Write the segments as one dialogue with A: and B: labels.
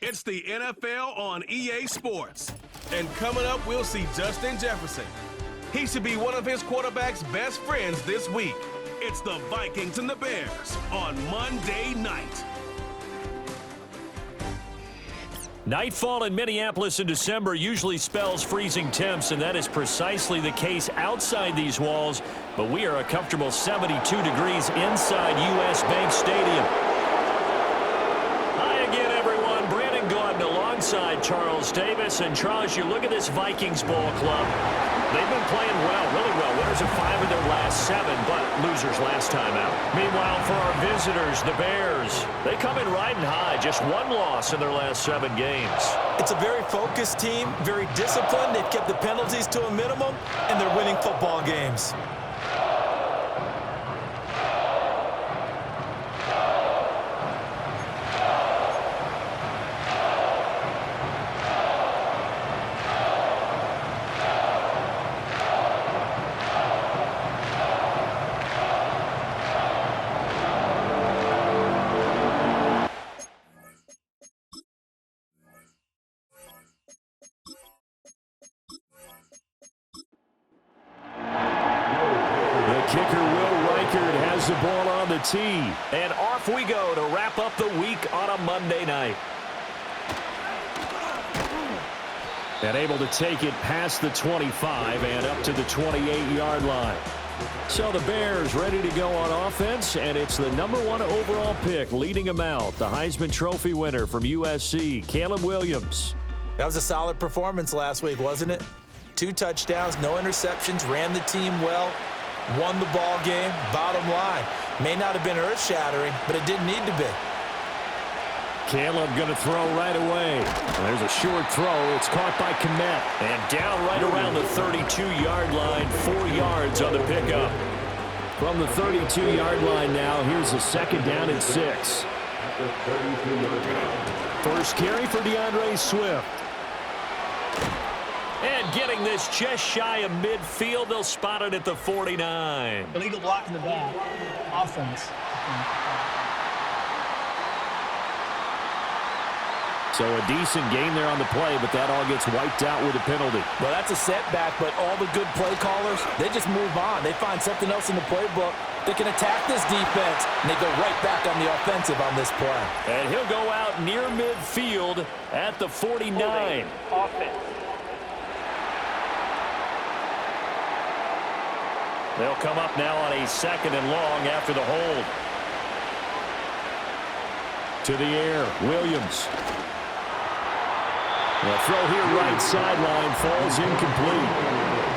A: It's the NFL on EA Sports. And coming up, we'll see Justin Jefferson. He should be one of his quarterback's best friends this week. It's the Vikings and the Bears on Monday night.
B: Nightfall in Minneapolis in December usually spells freezing temps, and that is precisely the case outside these walls. But we are a comfortable 72 degrees inside U.S. Bank Stadium. Hi again, everyone. Brandon Gordon alongside Charles Davis. And Charles, you look at this Vikings ball club. They've been playing well, really well. Winners of 5 of their last 7, but losers last time out. Meanwhile, for our visitors, the Bears, they come in riding high. Just 1 loss in their last 7 games.
C: It's a very focused team, very disciplined. They've kept the penalties to a minimum, and they're winning football games.
B: The ball on the tee, and off we go to wrap up the week on a Monday night. And able to take it past the 25 and up to the 28-yard line. So the Bears ready to go on offense, and it's the #1 overall pick leading them out, the Heisman Trophy winner from USC, Caleb Williams.
C: That was a solid performance last week, wasn't it? 2 touchdowns, no interceptions, ran the team well. Won the ball game, bottom line. May not have been earth-shattering, but it didn't need to be.
B: Caleb going to throw right away. And there's a short throw. It's caught by Kmet. And down right around the 32-yard line, 4 yards on the pickup. From the 32-yard line now, here's a 2nd down and 6. First carry for DeAndre Swift. And getting this just shy of midfield, they'll spot it at the 49.
D: Illegal block in the back. Offense.
B: So a decent gain there on the play, but that all gets wiped out with a penalty.
C: Well, that's a setback, but all the good play callers, they just move on. They find something else in the playbook. They can attack this defense, and they go right back on the offensive on this play.
B: And he'll go out near midfield at the 49.
D: Offense.
B: They'll come up now on a 2nd and long after the hold. To the air, Williams. The throw here right sideline falls incomplete.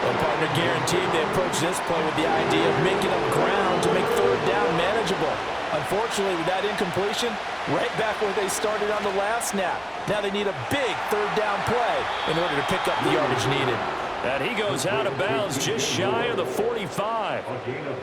C: Well, partner, guaranteed they approach this play with the idea of making up ground to make 3rd down manageable. Unfortunately, with that incompletion, right back where they started on the last snap. Now they need a big 3rd down play in order to pick up the yardage needed.
B: And he goes out of bounds just shy of the 45.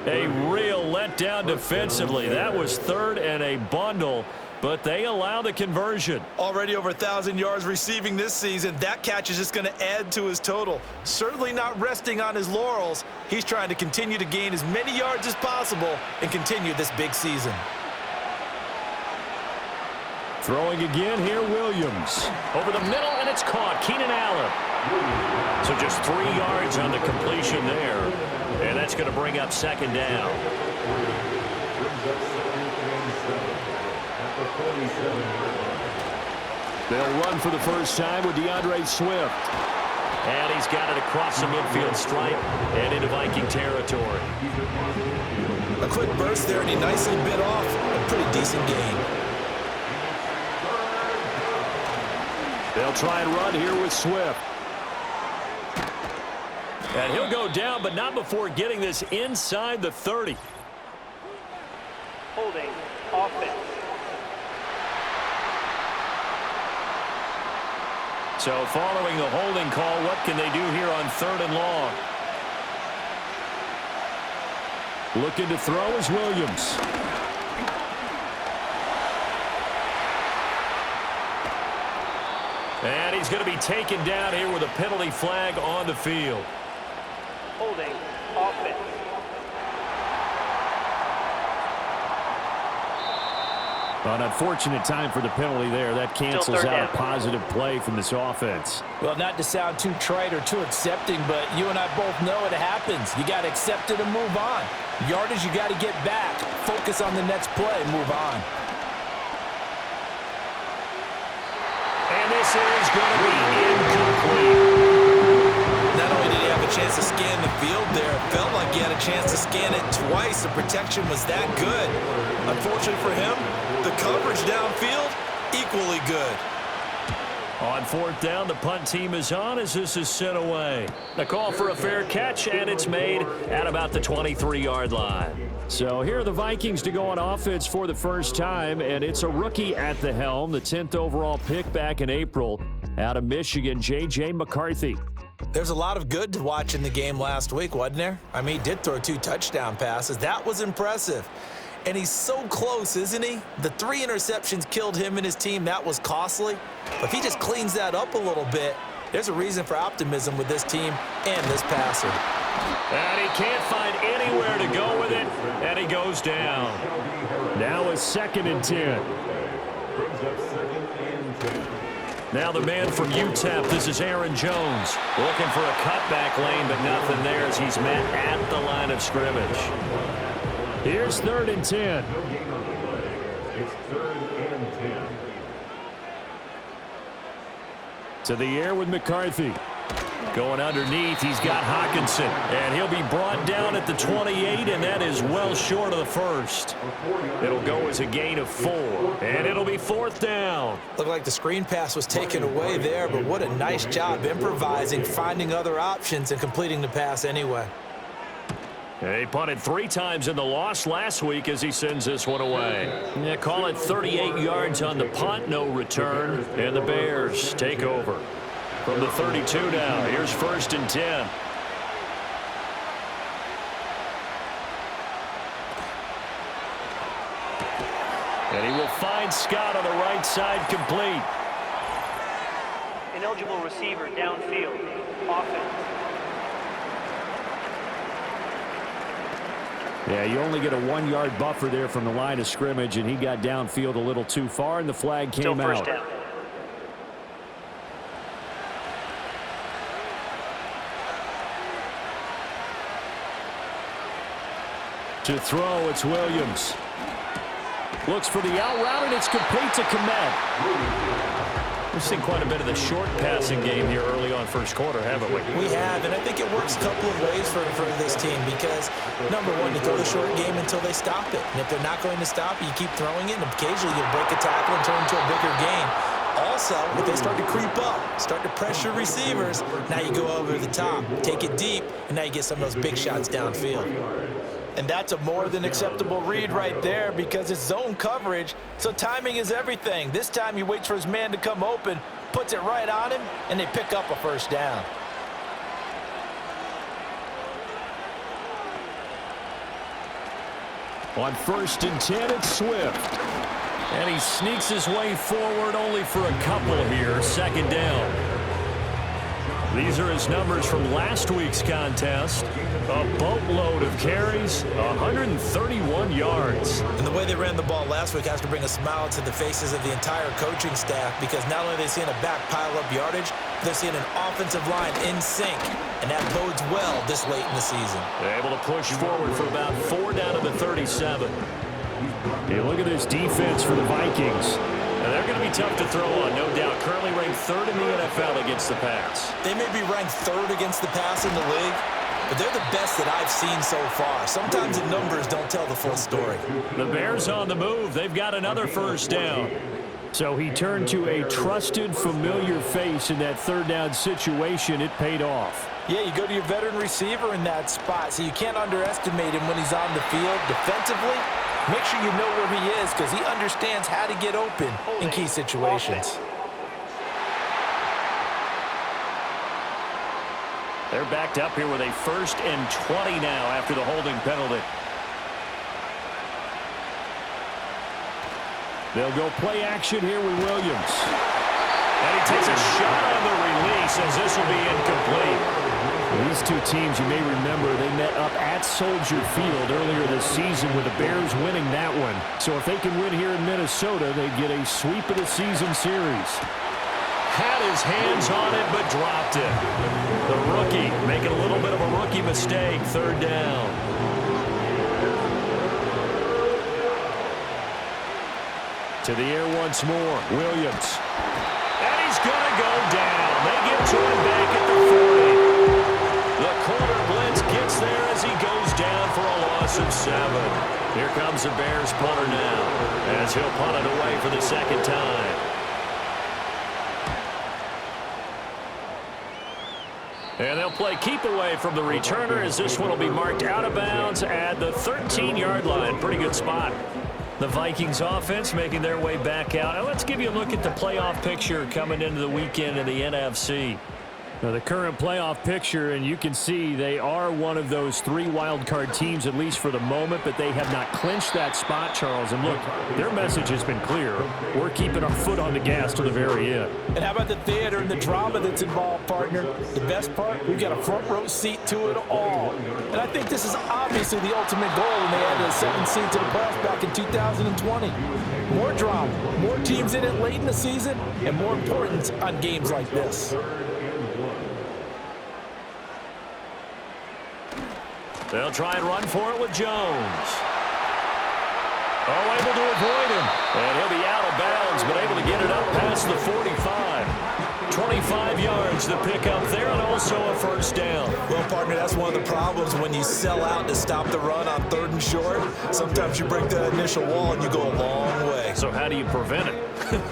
B: A real letdown defensively. That was 3rd and a bundle, but they allow the conversion.
C: Already over 1,000 yards receiving this season. That catch is just going to add to his total. Certainly not resting on his laurels. He's trying to continue to gain as many yards as possible and continue this big season.
B: Throwing again here, Williams. Over the middle, and it's caught. Keenan Allen. So just 3 yards on the completion there. And that's going to bring up 2nd down. They'll run for the first time with DeAndre Swift. And he's got it across the midfield stripe and into Viking territory.
C: A quick burst there, and he nicely bit off a pretty decent gain.
B: They'll try and run here with Swift. And he'll go down, but not before getting this inside the 30.
D: Holding. Offense.
B: So following the holding call, what can they do here on 3rd and long? Looking to throw is Williams. And he's going to be taken down here with a penalty flag on the field.
D: Holding. Offense.
B: An unfortunate time for the penalty there. That cancels out a positive play from this offense.
C: Well, not to sound too trite or too accepting, but you and I both know it happens. You got to accept it and move on. Yardage, you got to get back. Focus on the next play. Move on.
B: And this is going to be incomplete.
C: Not only did he have a chance to scan the field there, it felt like he had a chance to scan it twice. The protection was that good. Unfortunately for him, the coverage downfield, equally good.
B: On fourth down, the punt team is on as this is sent away. The call for a fair catch, and it's made at about the 23-yard line. So here are the Vikings to go on offense for the first time, and it's a rookie at the helm, the 10th overall pick back in April out of Michigan, J.J. McCarthy.
C: There's a lot of good to watch in the game last week, wasn't there? I mean, he did throw 2 touchdown passes. That was impressive. And he's so close, isn't he? The 3 interceptions killed him and his team. That was costly. But if he just cleans that up a little bit, there's a reason for optimism with this team and this passer.
B: And he can't find anywhere to go with it, and he goes down. Now a 2nd and 10. Now the man from UTEP, this is Aaron Jones. Looking for a cutback lane, but nothing there as he's met at the line of scrimmage. Here's 3rd and 10.
A: It's 3rd and 10.
B: To the air with McCarthy. Going underneath, he's got Hawkinson. And he'll be brought down at the 28, and that is well short of the first. It'll go as a gain of 4, and it'll be 4th down.
C: Looked like the screen pass was taken away there, but what a nice job improvising, finding other options, and completing the pass anyway.
B: He punted 3 times in the loss last week as he sends this one away. Yeah, call it 38 yards on the punt, no return, and the Bears take over. From the 32 now, here's 1st and 10. And he will find Scott on the right side, complete.
D: Ineligible receiver downfield. Offense.
B: Yeah, you only get a 1-yard buffer there from the line of scrimmage, and he got downfield a little too far, and the flag came
D: Still first
B: out.
D: down.
B: To throw, it's Williams. Looks for the out route, and it's complete to Komet. We've seen quite a bit of the short passing game here early on first quarter, haven't we?
C: We have, and I think it works a couple of ways for this team because, number one, you throw the short game until they stop it. And if they're not going to stop it, you keep throwing it, and occasionally you'll break a tackle and turn into a bigger game. Also, if they start to creep up, start to pressure receivers, now you go over the top, take it deep, and now you get some of those big shots downfield. And that's a more than acceptable read right there because it's zone coverage, so timing is everything. This time he waits for his man to come open, puts it right on him, and they pick up a first down.
B: On 1st and 10, it's Swift. And he sneaks his way forward only for a couple here. 2nd down. These are his numbers from last week's contest. A boatload of carries, 131 yards.
C: And the way they ran the ball last week has to bring a smile to the faces of the entire coaching staff because not only are they seeing a back pile up yardage, they're seeing an offensive line in sync, and that bodes well this late in the season.
B: They're able to push forward for about 4 down to the 37. Hey, look at this defense for the Vikings. And they're going to be tough to throw on, no doubt. Currently ranked 3rd in the NFL against the pass.
C: They may be ranked 3rd against the pass in the league, but they're the best that I've seen so far. Sometimes the numbers don't tell the full story.
B: The Bears on the move. They've got another first down. So he turned to a trusted, familiar face in that 3rd down situation. It paid off.
C: Yeah, you go to your veteran receiver in that spot, so you can't underestimate him when he's on the field defensively. Make sure you know where he is because he understands how to get open in key situations.
B: They're backed up here with a 1st and 20 now after the holding penalty. They'll go play action here with Williams. And he takes a shot on the release as this will be incomplete. These two teams, you may remember, they met up at Soldier Field earlier this season with the Bears winning that one. So if they can win here in Minnesota, they get a sweep of the season series. Had his hands on it, but dropped it. The rookie making a little bit of a rookie mistake, third down. To the air once more, Williams. And he's going to go down. They get to him back at the 40. The corner blitz gets there as he goes down for a loss of 7. Here comes the Bears punter now, as he'll punt it away for the second time. And they'll play keep away from the returner as this one will be marked out of bounds at the 13-yard line. Pretty good spot. The Vikings offense making their way back out. Now let's give you a look at the playoff picture coming into the weekend in the NFC. Now the current playoff picture, and you can see they are one of those 3 wild card teams, at least for the moment, but they have not clinched that spot, Charles. And look, their message has been clear. We're keeping our foot on the gas to the very end.
C: And how about the theater and the drama that's involved, partner? The best part, we've got a front row seat to it all. And I think this is obviously the ultimate goal when they added a 7th seed to the playoffs back in 2020. More drama, more teams in it late in the season, and more importance on games like this.
B: They'll try and run for it with Jones. Oh, able to avoid him. And he'll be out of bounds, but able to get it up past the 45. 25 yards to pick up there, and also a first down.
C: Well, partner, that's one of the problems when you sell out to stop the run on 3rd and short. Sometimes you break the initial wall and you go a long way.
B: So how do you prevent it?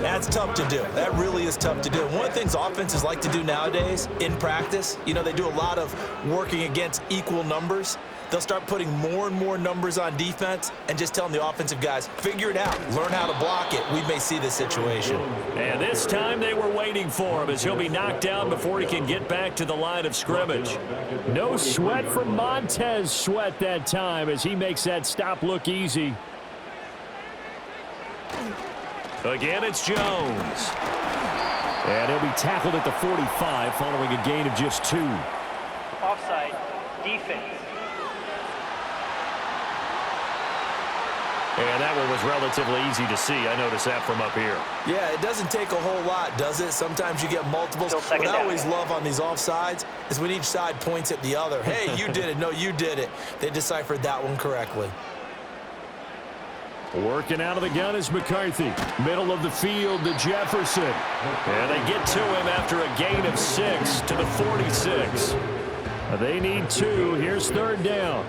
C: That's tough to do. That really is tough to do. One of the things offenses like to do nowadays in practice, you know, they do a lot of working against equal numbers. They'll start putting more and more numbers on defense and just telling the offensive guys, figure it out, learn how to block it. We may see this situation.
B: And this time they were waiting for him as he'll be knocked down before he can get back to the line of scrimmage. No sweat from Montez Sweat that time as he makes that stop look easy. Again, it's Jones. And he'll be tackled at the 45 following a gain of just 2.
D: Offside, defense.
B: And that one was relatively easy to see. I noticed that from up here.
C: Yeah, it doesn't take a whole lot, does it? Sometimes you get multiples. What I always love on these offsides is when each side points at the other. Hey, you did it. No, you did it. They deciphered that one correctly.
B: Working out of the gun is McCarthy. Middle of the field to Jefferson. And they get to him after a gain of 6 to the 46. They need 2. Here's 3rd down.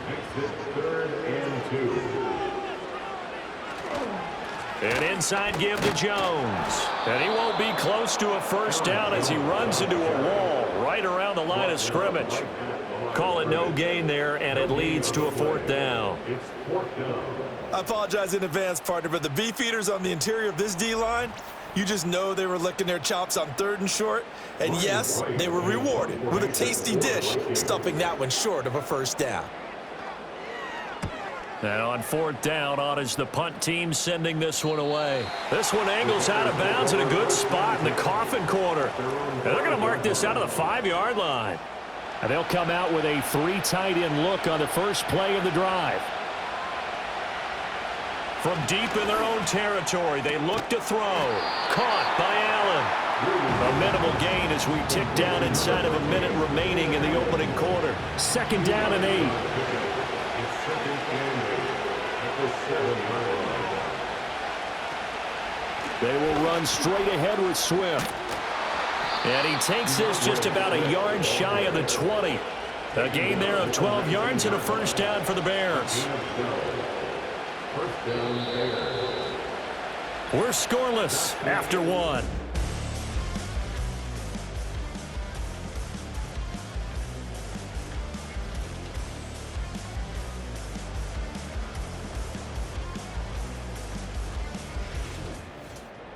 B: An inside give to Jones. And he won't be close to a first down as he runs into a wall right around the line of scrimmage. Call it no gain there, and it leads to a 4th down.
C: I apologize in advance, partner, but the beefeaters on the interior of this D-line, you just know they were licking their chops on 3rd and short. And yes, they were rewarded with a tasty dish, stuffing that one short of a first down.
B: Now on 4th down, on is the punt team sending this one away. This one angles out of bounds in a good spot in the coffin corner. And they're going to mark this out of the 5-yard line. And they'll come out with a 3 tight end look on the first play of the drive. From deep in their own territory, they look to throw. Caught by Allen. A minimal gain as we tick down inside of a minute remaining in the opening quarter. 2nd down and 8. They will run straight ahead with Swift. And he takes this just about a yard shy of the 20. A gain there of 12 yards and a first down for the Bears. We're scoreless after 1.